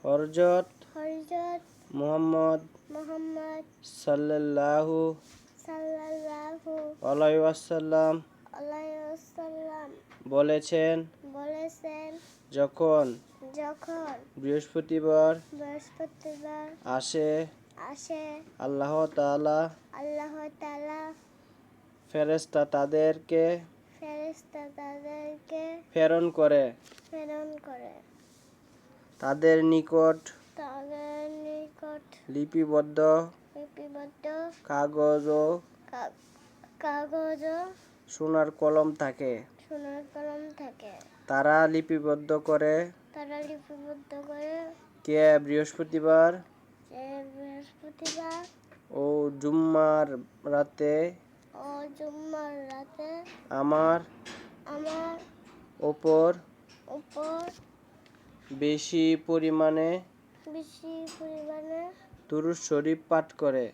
হযরত হযরত মুহাম্মদ মুহাম্মদ সাল্লাল্লাহু সাল্লাল্লাহু আলাইহি ওয়াসাল্লাম বলেছেন, যখন বৃহস্পতিবার আসে আল্লাহ তাআলা ফেরেশতা তাদেরকে প্রেরণ করে তাদের নিকট লিপিবদ্ধ কাগজ ও সোনার কলম থাকে। তারা লিপিবদ্ধ করে কে বৃহস্পতিবার ও জুম্মার রাতে আমার ওপর বেশি পরিমাণে দুরূদ শরীফ পাঠ করে।